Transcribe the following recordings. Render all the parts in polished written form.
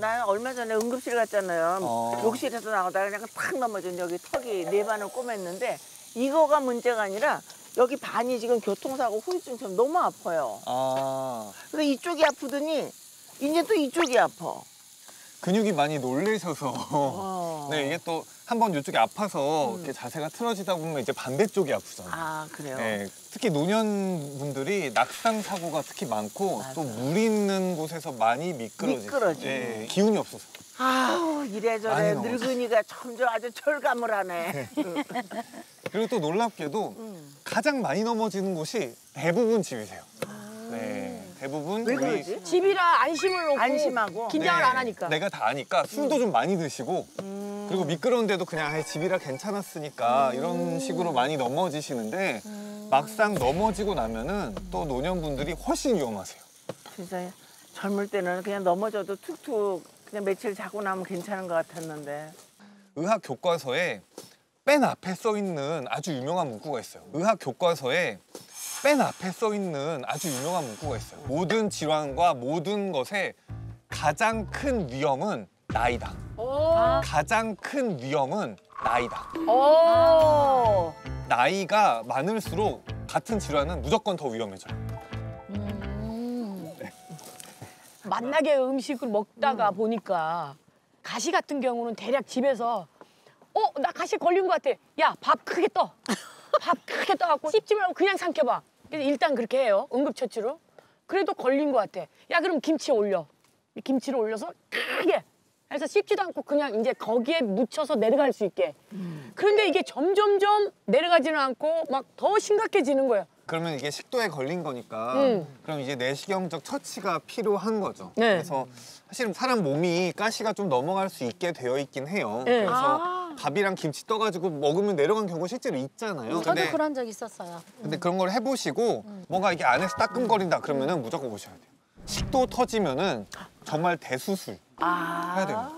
난 얼마 전에 응급실 갔잖아요. 욕실에서 나오다가 그냥 탁 넘어진 여기 턱이 네 반을 꼬맸는데 이거가 문제가 아니라 여기 반이 지금 교통사고 후유증처럼 너무 아파요. 그래서 이쪽이 아프더니 이제 또 이쪽이 아파. 근육이 많이 놀래셔서 네, 이게 또 한 번 이쪽이 아파서 이렇게 자세가 틀어지다 보면 이제 반대쪽이 아프잖아요. 아, 그래요? 네, 특히 노년분들이 낙상 사고가 특히 많고 또 물 있는 곳에서 많이 미끄러지고 네, 기운이 없어서. 아우, 이래저래 늙은이가 점점 아주 철감을 하네. 그리고 또 놀랍게도 가장 많이 넘어지는 곳이 대부분 집이세요. 네, 대부분 왜 그러지? 집이라 안심을 놓고 안심하고 긴장을 안 하니까. 내가 다 아니까 술도 좀 많이 드시고 그리고 미끄러운데도 그냥 집이라 괜찮았으니까 이런 식으로 많이 넘어지시는데 막상 넘어지고 나면은 또 노년분들이 훨씬 위험하세요. 진짜 젊을 때는 그냥 넘어져도 툭툭 그냥 며칠 자고 나면 괜찮은 것 같았는데. 의학 교과서에 맨 앞에 써 있는 아주 유명한 문구가 있어요. 의학 교과서에 맨 앞에 써 있는 아주 유명한 문구가 있어요. 모든 질환과 모든 것의 가장 큰 위험은 나이다. 가장 큰 위험은 나이다. 나이가 많을수록 같은 질환은 무조건 더 위험해져요. 네. 만나게 음식을 먹다가 보니까 가시 같은 경우는 대략 집에서 나 가시 걸린 것 같아. 야, 밥 크게 떠. 밥 크게 떠갖고 씹지 말고 그냥 삼켜봐. 일단 그렇게 해요. 응급처치로. 그래도 걸린 것 같아. 야, 그럼 김치 올려. 김치를 올려서 크게 해서 씹지도 않고 그냥 이제 거기에 묻혀서 내려갈 수 있게. 그런데 이게 점점점 내려가지는 않고 막 더 심각해지는 거예요. 그러면 이게 식도에 걸린 거니까 그럼 이제 내시경적 처치가 필요한 거죠. 네. 그래서 사실은 사람 몸이 가시가 좀 넘어갈 수 있게 되어 있긴 해요. 그래서 밥이랑 김치 떠가지고 먹으면 내려간 경우 실제로 있잖아요. 저도 그런 적 있었어요. 근데 그런 걸 해보시고 뭔가 이게 안에서 따끔거린다 그러면은 무조건 오셔야 돼요. 식도 터지면은 정말 대수술 해야 돼요.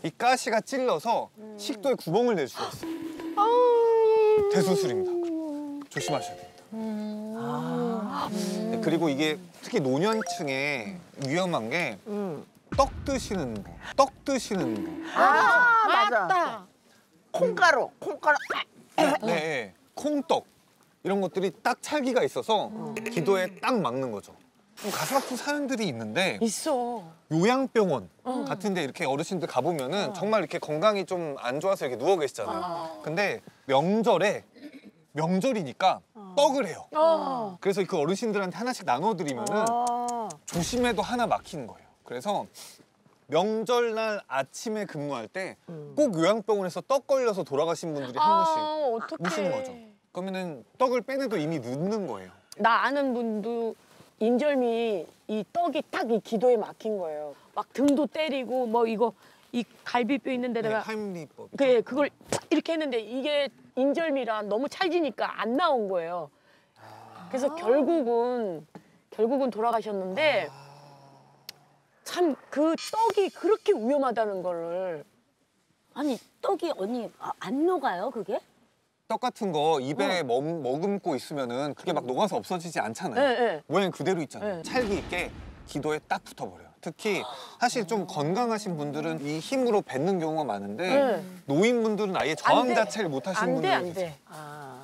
이 가시가 찔러서 식도에 구멍을 낼 수가 있어요. 대수술입니다. 조심하셔야 됩니다. 네, 그리고 이게 특히 노년층에 위험한 게 떡 드시는 거, 떡 드시는 거. 맞아. 콩가루. 네, 콩떡 이런 것들이 딱 찰기가 있어서 기도에 딱 막는 거죠. 가슴 아픈 사연들이 있는데 있어. 요양병원 같은데 이렇게 어르신들 가보면은 정말 이렇게 건강이 좀 안 좋아서 이렇게 누워 계시잖아요. 근데 명절이니까 떡을 해요. 그래서 그 어르신들한테 하나씩 나눠드리면은 조심해도 하나 막히는 거예요. 그래서 명절날 아침에 근무할 때 꼭 요양병원에서 떡 걸려서 돌아가신 분들이 한 분씩 오시는 거죠. 그러면은 떡을 빼내도 이미 늦는 거예요. 나 아는 분도 인절미 이 떡이 딱 이 기도에 막힌 거예요. 막 등도 때리고 뭐 이거 이 갈비뼈 있는 데다가 하임리법. 그걸 이렇게 했는데 이게 인절미라 너무 찰지니까 안 나온 거예요. 그래서 결국은 돌아가셨는데 참 그 떡이 그렇게 위험하다는 거를. 아니, 떡이 언니 안 녹아요, 그게? 떡 같은 거 입에 머금고 있으면은 그게 막 녹아서 없어지지 않잖아요. 네. 모양 그대로 있잖아요. 네. 찰기 있게 기도에 딱 붙어버려요. 특히 사실 좀 건강하신 분들은 이 힘으로 뱉는 경우가 많은데 노인분들은 아예 저항 자체를 못 하시는 분들이 계세요.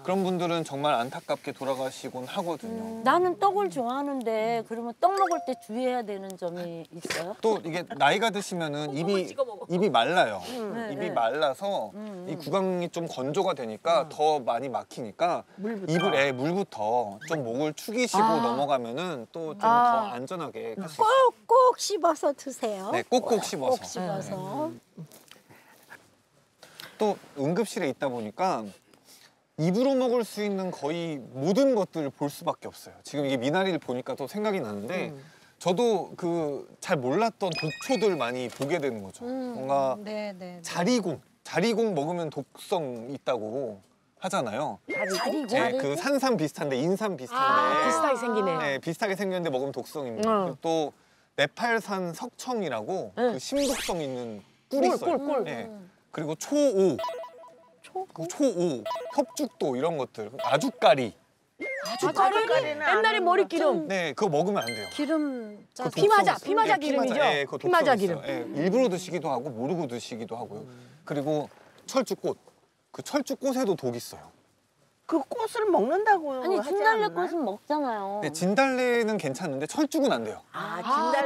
그런 분들은 정말 안타깝게 돌아가시곤 하거든요. 나는 떡을 좋아하는데 그러면 떡 먹을 때 주의해야 되는 점이 있어요? 또 이게 나이가 드시면은 입이 말라요. 입이 말라서 이 구강이 좀 건조가 되니까 더 많이 막히니까 물부터 좀 목을 축이시고 넘어가면은 또 좀 더 안전하게 할 수 있어요. 꼭 씹어서 드세요. 네, 꼭꼭 씹어서. 꼭 씹어서. 또 응급실에 있다 보니까 입으로 먹을 수 있는 거의 모든 것들을 볼 수밖에 없어요. 지금 이게 미나리를 보니까 또 생각이 나는데 저도 그 잘 몰랐던 독초들 많이 보게 되는 거죠. 뭔가 자리공 먹으면 독성 있다고 하잖아요. 자리고? 네, 그 산삼 비슷한데 인삼 비슷한데 비슷하게 생기네. 네, 비슷하게 생겼는데 먹으면 독성입니다. 또 네팔산 석청이라고 그 심독성 있는 꿀이 있어요. 꿀. 네. 그리고 초오, 협죽도 이런 것들, 아주까리 고춧가루는 안 옛날에 하는 머리 거. 기름. 네, 그거 먹으면 안 돼요. 기름 그 짜서 피마자, 독성 피마자 있어요. 기름이죠? 예, 그거 피마자 독성 있어요. 예, 일부러 드시기도 하고 모르고 드시기도 하고요. 그리고 철쭉꽃. 그 철쭉꽃에도 독이 있어요. 그 꽃을 먹는다고 아니 하지 진달래 않나? 꽃은 먹잖아요. 네, 진달래는 괜찮은데 철쭉은 안 돼요.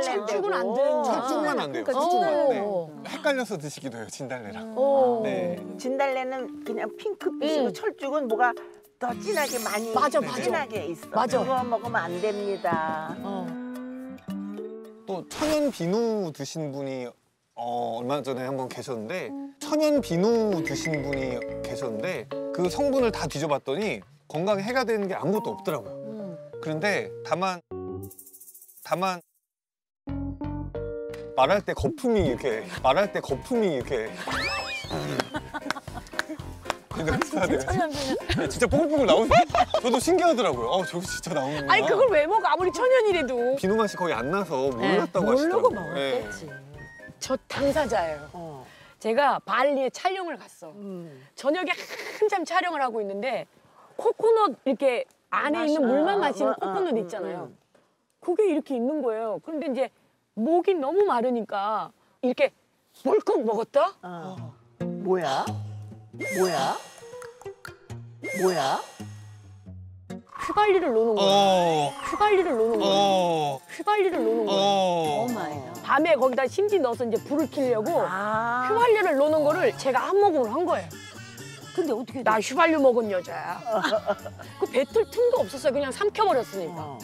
철쭉은 안 되는구나. 철쭉만 안 돼요. 그러니까 철쭉만. 네. 오. 헷갈려서 드시기도 해요, 진달래랑. 오. 네. 진달래는 그냥 핑크빛이고 철쭉은 뭐가 더 진하게 많이 맞아, 맞아. 진하게 있어. 맞아. 그거 먹으면 안 됩니다. 또 천연 비누 드신 분이 얼마 전에 한번 계셨는데 천연 비누 드신 분이 계셨는데 그 성분을 다 뒤져봤더니 건강에 해가 되는 게 아무것도 없더라고요. 그런데 다만 말할 때 거품이 이렇게 네, 진짜 뽀글뽀글 나오는 저도 신기하더라고요. 저기 진짜 나오는구나. 아니 그걸 왜 먹어? 아무리 천연이라도. 비누 맛이 거의 안 나서 몰랐다고 모르고 하시더라고요. 네. 먹었겠지. 저 당사자예요. 제가 발리에 촬영을 갔어. 저녁에 한참 촬영을 하고 있는데 코코넛 이렇게 안에 있는 물만 마시는 코코넛 있잖아요. 그게 이렇게 있는 거예요. 그런데 이제 목이 너무 마르니까 이렇게 벌컥 먹었다? 뭐야? 뭐야? 뭐야? 휘발유를 놓는 거야. 휘발유를 놓는 거야. 휘발유를 놓는 거야. 오 마이 갓. 밤에 거기다 심지 넣어서 이제 불을 켜려고 아. 휘발유를 놓는 거를 제가 한 모금을 한 거예요. 근데 어떻게 나 휘발유 먹은 여자야. 그 뱉을 틈도 없었어요. 그냥 삼켜버렸으니까.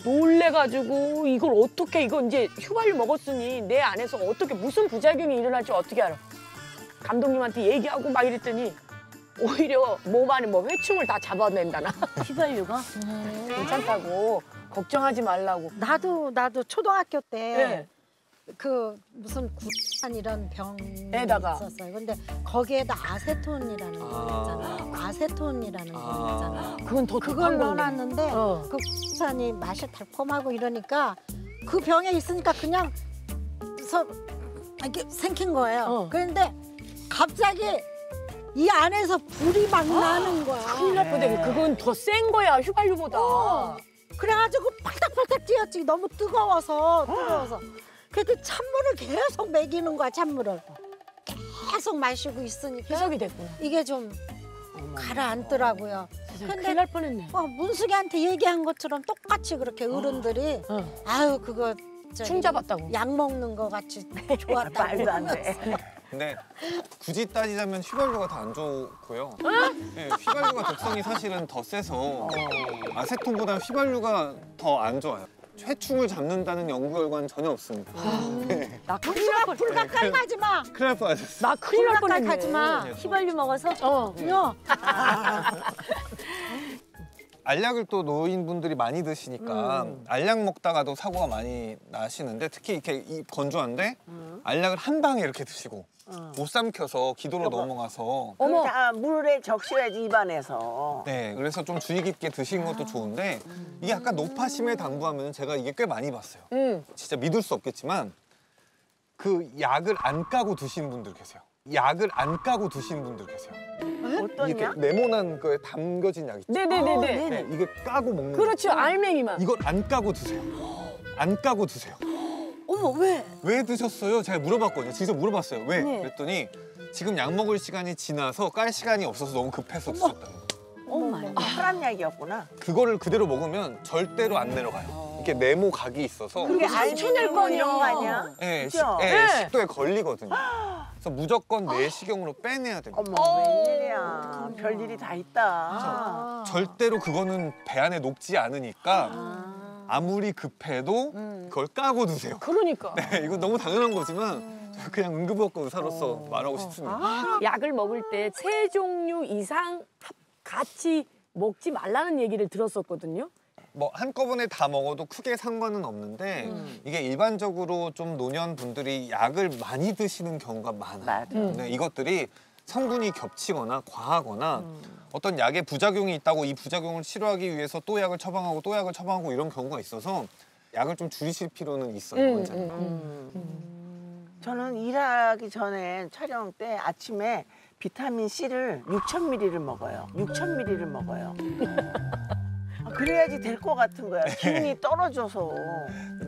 놀래가지고 이걸 어떻게 이거 이제 휘발유 먹었으니 내 안에서 어떻게 무슨 부작용이 일어날지 어떻게 알아? 감독님한테 얘기하고 막 이랬더니 오히려 몸 안에 뭐 회충을 다 잡아낸다나. 휘발유가? 괜찮다고 걱정하지 말라고. 나도 초등학교 때 네. 그 무슨 구탄 이런 병이 에다가. 있었어요. 근데 거기에다 아세톤이라는 게 있잖아요. 아세톤이라는 게 있잖아요. 그건 더 그걸 독한 건데. 넣어놨는데 그 구탄이 맛이 달콤하고 이러니까 그 병에 있으니까 그냥 이렇게 생긴 거예요. 그런데 갑자기 이 안에서 불이 막 나는 거야. 큰일 날 뻔해. 그건 더 센 거야 휘발유보다. 그래가지고 팔딱팔딱 뛰었지. 너무 뜨거워서. 그래도 찬물을 계속 먹이는 거야, 찬물을. 계속 마시고 있으니까 희석이 됐구나. 이게 좀 가라앉더라고요. 큰일 날 뻔했네. 문숙이한테 얘기한 것처럼 똑같이 그렇게 어른들이 아유 그거 충 잡았다고. 약 먹는 거 같이 좋았다고. 말도 안 돼. 근데 굳이 따지자면 휘발유가 더 안 좋고요. 네, 휘발유가 독성이 사실은 더 세서 아세톤보다 휘발유가 더 안 좋아요. 회충을 잡는다는 연구 결과는 전혀 없습니다. 네. 나 큰일 날 뻔. 불가까이하지 마. 큰일 날 뻔하셨어요. 나 큰일 날 뻔했네. 불가까이하지 마. 휘발유 먹어서? 야. 알약을 또 노인분들이 많이 드시니까 알약 먹다가도 사고가 많이 나시는데 특히 이렇게 건조한데 알약을 한 방에 이렇게 드시고 못 삼켜서 기도로 넘어가서 어머. 다 물에 적셔야지 입안에서. 네, 그래서 좀 주의 깊게 드시는 것도 좋은데 이게 약간 노파심에 당부하면 제가 이게 꽤 많이 봤어요. 진짜 믿을 수 없겠지만 그 약을 안 까고 드시는 분들 계세요. 약을 안 까고 드시는 분들 계세요. 어떤 이렇게 약? 네모난 거에 담겨진 약 있죠. 네네네네. 네, 이게 까고 먹는 그렇죠. 거예요. 알맹이만. 이걸 안 까고 드세요. 안 까고 드세요. 어머 왜? 왜 드셨어요? 제가 물어봤거든요. 진짜 물어봤어요. 왜? 네. 그랬더니 지금 약 먹을 시간이 지나서 깔 시간이 없어서 너무 급해서 드셨다는 거예요. 오 마이 갓. 혈압 약이었구나. 그거를 그대로 먹으면 절대로 안 내려가요. 이게 네모 각이 있어서 그게 알코올 거 이런 거 아니야? 네, 그죠? 식도에 걸리거든요. 그래서 무조건 내시경으로 빼내야 됩니다. 어머 웬일이야. 별일이 다 있다. 절대로 그거는 배 안에 녹지 않으니까 아무리 급해도 그걸 까고 드세요. 그러니까. 네, 이건 너무 당연한 거지만 그냥 응급의학과 의사로서 말하고 싶습니다. 약을 먹을 때 3종류 이상 같이 먹지 말라는 얘기를 들었었거든요. 뭐 한꺼번에 다 먹어도 크게 상관은 없는데 이게 일반적으로 좀 노년 분들이 약을 많이 드시는 경우가 많아요. 맞아. 네, 이것들이 성분이 겹치거나 과하거나 어떤 약에 부작용이 있다고 이 부작용을 치료하기 위해서 또 약을 처방하고 또 약을 처방하고 이런 경우가 있어서 약을 좀 줄이실 필요는 있어요. 원장님. 저는 일하기 전에 촬영 때 아침에 비타민 C를 6,000ml를 먹어요. 6,000ml를 먹어요. 그래야지 될 것 같은 거야. 기운이 떨어져서.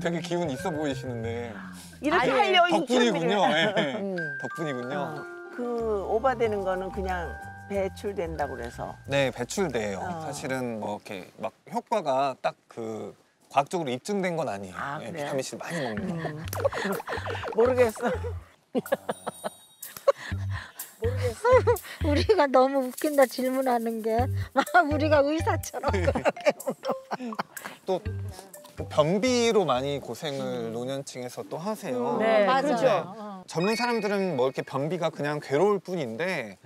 되게 기운 있어 보이시는데 이렇게 하려 덕분이군요. 6,000ml. 예. 덕분이군요. 그 오바되는 거는 그냥 배출된다고 그래서. 네, 배출돼요. 사실은 뭐 이렇게 막 효과가 딱 그 과학적으로 입증된 건 아니에요. 아, 예, 그래요? 비타민 C를 많이 먹는 거. 모르겠어. 우리가 너무 웃긴다 질문하는 게. 막 우리가 의사처럼. 또 변비로 많이 고생을 노년층에서 또 하세요. 네, 맞아요. 그렇죠. 젊은 사람들은 뭐 이렇게 변비가 그냥 괴로울 뿐인데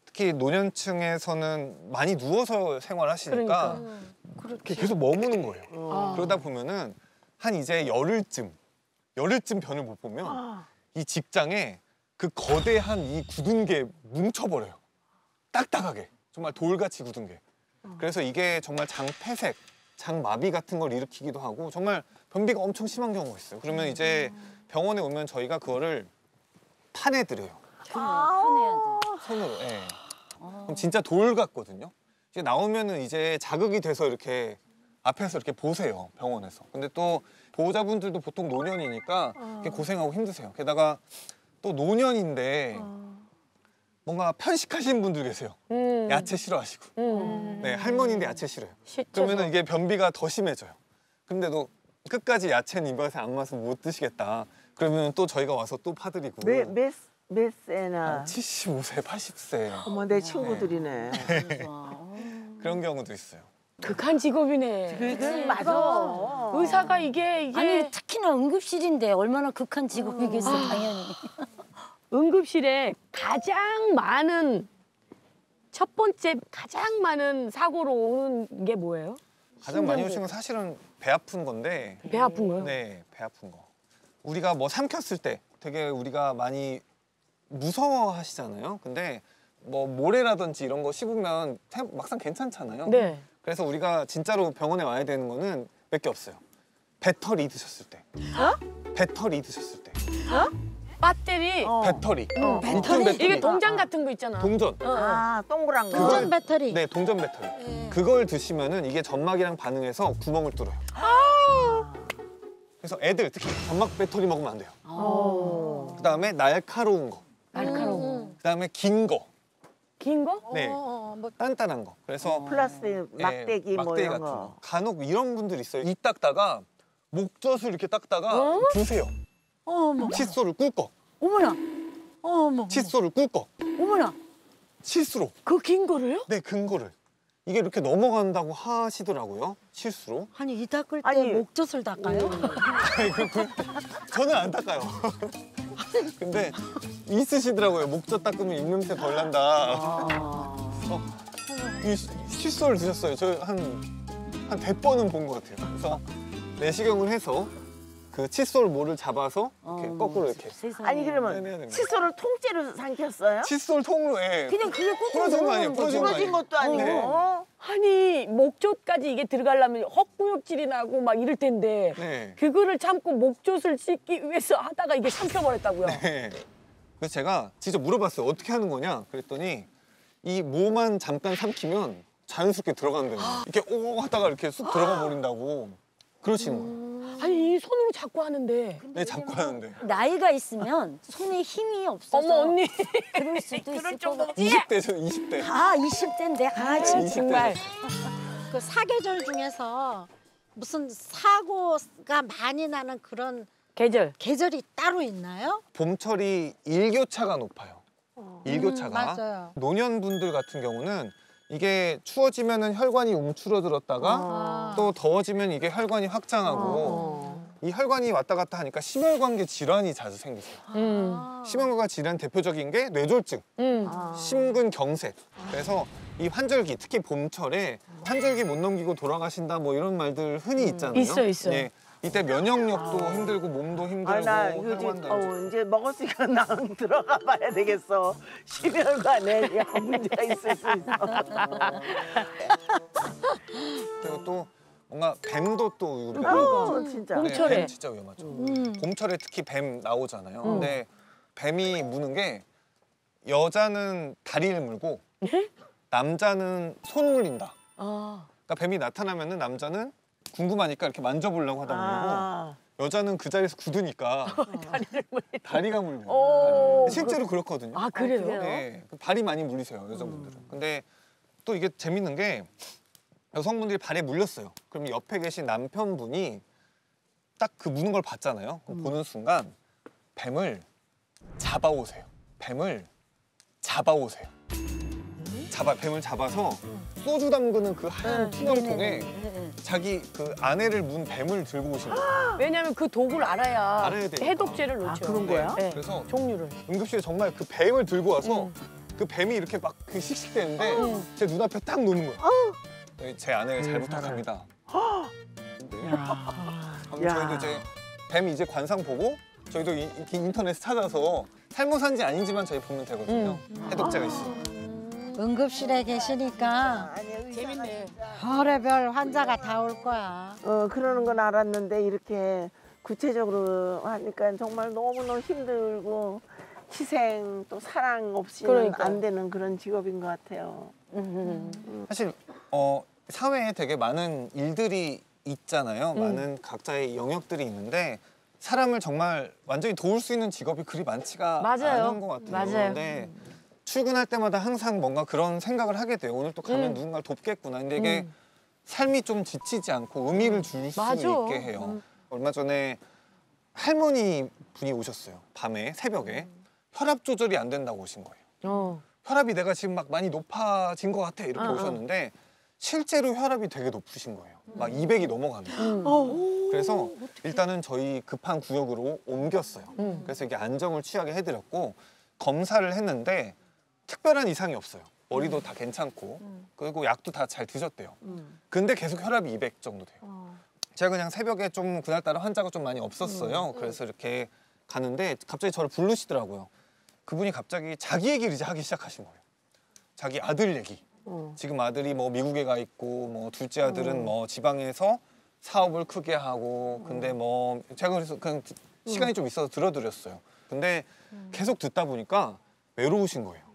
특히 노년층에서는 많이 누워서 생활하시니까 이렇게 계속 머무는 거예요. 그러다 보면은 한 이제 열흘쯤 변을 못 보면 이 직장에 그 거대한 이 굳은 게 뭉쳐버려요. 딱딱하게. 정말 돌같이 굳은 게. 그래서 이게 정말 장폐색, 장마비 같은 걸 일으키기도 하고 정말 변비가 엄청 심한 경우가 있어요. 그러면 이제 병원에 오면 저희가 그거를 파내드려요. 편해야 돼. 손으로. 예. 그럼 진짜 돌 같거든요. 이제 나오면은 이제 자극이 돼서 이렇게 앞에서 이렇게 보세요. 병원에서. 근데 또 보호자분들도 보통 노년이니까 이렇게 고생하고 힘드세요. 게다가 또 노년인데 뭔가 편식하시는 분들 계세요. 야채 싫어하시고. 네, 할머니인데 야채 싫어요. 그러면은 이게 변비가 더 심해져요. 근데도 끝까지 야채는 입맛에 안 맞아서 못 드시겠다. 그러면 또 저희가 와서 또 파드리고. 몇 세나. 75세, 80세. 어머, 내 친구들이네. 그런 경우도 있어요. 극한 직업이네. 그래, 맞아. 의사가 이게 아니 특히나 응급실인데 얼마나 극한 직업이겠어 당연히. 응급실에 가장 많은 첫 번째 가장 많은 사고로 오는 게 뭐예요? 가장 많이 오시는 건 사실은 배 아픈 건데. 배 아픈 거요? 네, 배 아픈 거. 우리가 뭐 삼켰을 때 되게 우리가 많이 무서워하시잖아요. 근데 뭐 모래라든지 이런 거 씹으면 막상 괜찮잖아요. 네. 그래서 우리가 진짜로 병원에 와야 되는 거는 몇 개 없어요. 배터리 드셨을 때. 배터리 드셨을 때. 배터리. 배터리. 배터리? 이게 동전 같은 거 있잖아. 동전. 아, 동그란 거. 동전 배터리. 네, 동전 배터리. 그걸 드시면은 이게 점막이랑 반응해서 구멍을 뚫어요. 그래서 애들 특히 점막 배터리 먹으면 안 돼요. 그다음에 날카로운 거. 날카로운 거. 그다음에 긴 거. 긴 거? 네. 뭐 단단한 거. 그래서 플라스틱 막대기 뭐 막대기 이런 같은 거. 거. 간혹 이런 분들 있어요. 입 닦다가 목젖을 이렇게 닦다가 드세요. 어머. 칫솔을 꿀꺽. 어머나 어머. 칫솔을 꿀꺽. 어머나. 실수로. 그 긴 거를요? 네, 근거를. 이게 이렇게 넘어간다고 하시더라고요. 실수로. 아니 이 닦을 때 아니. 목젖을 닦아요? 아니, 저는 안 닦아요. 근데 있으시더라고요. 목젖 닦으면 입냄새 덜 난다. 이 칫솔을 드셨어요. 저 한 100번은 본 것 같아요. 그래서 내시경을 해서 그 칫솔 모를 잡아서 이렇게 거꾸로 이렇게. 세상에. 아니 빼내야 그러면 됩니다. 칫솔을 통째로 삼켰어요? 칫솔 통으로 해. 그냥 그게 꼭 부러진 거 아니에요? 부러진 거 부러진 아니에요? 것도 아니고. 네. 아니 목젖까지 이게 들어가려면 헛구역질이 나고 막 이럴 텐데 네. 그거를 참고 목젖을 씻기 위해서 하다가 이게 삼켜버렸다고요? 네. 그래서 제가 진짜 물어봤어요. 어떻게 하는 거냐? 그랬더니 이 모만 잠깐 삼키면 자연스럽게 들어간다는 거예요. 이렇게 오 하다가 이렇게 쑥 들어가 버린다고 그러시는 거예요. 아니 이 손으로 잡고 하는데. 네, 잡고 하는데. 나이가 있으면 손에 힘이 없어서 어머 언니. 그럴 수도 있을 것 같아. 20대 저는 20대. 아 20대인데 아 진짜 20대. 정말. 그 사계절 중에서 무슨 사고가 많이 나는 그런 계절. 계절이 따로 있나요? 봄철이 일교차가 높아요. 일교차가. 맞아요. 노년분들 같은 경우는 이게 추워지면은 혈관이 움츠러들었다가 또 더워지면 이게 혈관이 확장하고 이 혈관이 왔다 갔다 하니까 심혈관계 질환이 자주 생기세요. 심혈관계 질환 대표적인 게 뇌졸중, 심근경색. 그래서 이 환절기, 특히 봄철에 환절기 못 넘기고 돌아가신다 뭐 이런 말들 흔히 있잖아요. 있어. 네, 이때 면역력도 힘들고 몸도 힘들고 아, 나 요즘 혈관도 안 좋고. 이제 먹었으니까 나 들어가 봐야 되겠어. 심혈관에 약간 문제가 있을 수 있어. 그리고 또 뭔가 뱀도 또 우리가 진짜. 봄철에. 뱀 진짜 위험하죠. 봄철에 특히 뱀 나오잖아요. 근데 뱀이 무는 게 여자는 다리를 물고 남자는 손 물린다. 그러니까 뱀이 나타나면은 남자는 궁금하니까 이렇게 만져보려고 하다 물고 여자는 그 자리에서 굳으니까 다리가 물려요. 실제로 그렇거든요. 아 그래요? 네, 발이 많이 물리세요 여자분들은. 근데 또 이게 재밌는 게 여성분들이 발에 물렸어요. 그럼 옆에 계신 남편분이 딱 그 무는 걸 봤잖아요. 그럼 보는 순간 뱀을 잡아오세요. 뱀을 잡아오세요. 뱀을 잡아서 소주 담그는 그 하얀 투명통에 자기 그 아내를 문 뱀을 들고 오신 거예요. 왜냐면 그 도구를 알아야 되니까. 해독제를 놓죠. 그런 거야? 네. 그래서 종류를. 응급실에 정말 그 뱀을 들고 와서 그 뱀이 이렇게 막 그 씩씩대는데 제 눈앞에 딱 노는 거예요. 네, 제 아내를 잘 부탁합니다. 네. 그럼 저희도 이제 뱀 이제 관상 보고 저희도 이렇게 인터넷 찾아서 살모산지 아닌지만 저희 보면 되거든요. 해독제가 있으니까. 응급실에 계시니까 재밌네. 별의별 환자가 다 올 거야. 그러는 건 알았는데 이렇게 구체적으로 하니까 정말 너무너무 힘들고 희생 또 사랑 없이는 그러니까요. 안 되는 그런 직업인 것 같아요. 사실 사회에 되게 많은 일들이 있잖아요. 많은 각자의 영역들이 있는데 사람을 정말 완전히 도울 수 있는 직업이 그리 많지가 맞아요. 않은 것 같아요. 맞아요. 근데 출근할 때마다 항상 뭔가 그런 생각을 하게 돼요. 오늘 또 가면 누군가를 돕겠구나. 근데 이게 삶이 좀 지치지 않고 의미를 줄 수 맞아. 있게 해요. 얼마 전에 할머니 분이 오셨어요. 밤에 새벽에 혈압 조절이 안 된다고 오신 거예요. 혈압이 내가 지금 막 많이 높아진 것 같아 이렇게 오셨는데 실제로 혈압이 되게 높으신 거예요. 막 200이 넘어가는 거예요. 그래서 일단은 저희 급한 구역으로 옮겼어요. 그래서 이게 안정을 취하게 해드렸고 검사를 했는데 특별한 이상이 없어요. 머리도 다 괜찮고 그리고 약도 다 잘 드셨대요. 근데 계속 혈압이 200 정도 돼요. 제가 그냥 새벽에 좀 그날따라 환자가 좀 많이 없었어요. 그래서 이렇게 가는데 갑자기 저를 부르시더라고요. 그분이 갑자기 자기 얘기를 이제 하기 시작하신 거예요. 자기 아들 얘기. 지금 아들이 뭐 미국에 가 있고 뭐 둘째 아들은 뭐 지방에서 사업을 크게 하고 근데 뭐 제가 그래서 그냥 시간이 좀 있어서 들어드렸어요. 근데 계속 듣다 보니까 외로우신 거예요.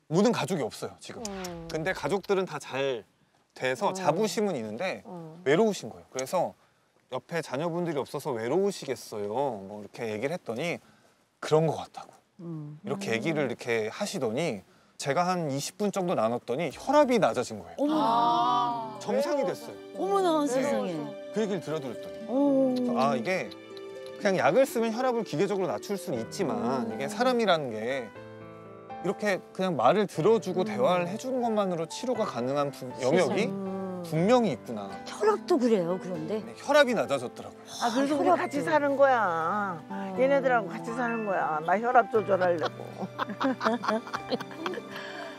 모든 가족이 없어요 지금. 근데 가족들은 다 잘 돼서 자부심은 있는데 외로우신 거예요. 그래서 옆에 자녀분들이 없어서 외로우시겠어요. 뭐 이렇게 얘기를 했더니 그런 것 같다고. 이렇게 얘기를 이렇게 하시더니 제가 한 20분 정도 나눴더니 혈압이 낮아진 거예요. 어머나. 정상이 됐어요. 어머나 세상에. 그 얘기를 들어드렸더니 그래서 이게 그냥 약을 쓰면 혈압을 기계적으로 낮출 수는 있지만 이게 사람이라는 게 이렇게 그냥 말을 들어주고 대화를 해주는 것만으로 치료가 가능한 영역이 분명히 있구나. 혈압도 그래요. 그런데 네, 혈압이 낮아졌더라고요. 그래서 우리 같이 사는 거야. 얘네들하고 같이 사는 거야. 나 혈압 조절하려고.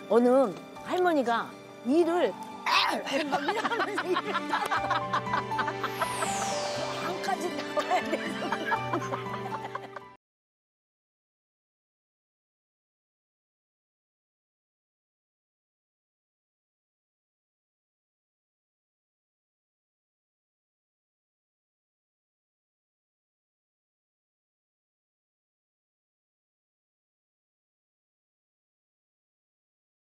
어느 할머니가 일을 막 이러면서 일을 안까지 나와야 돼서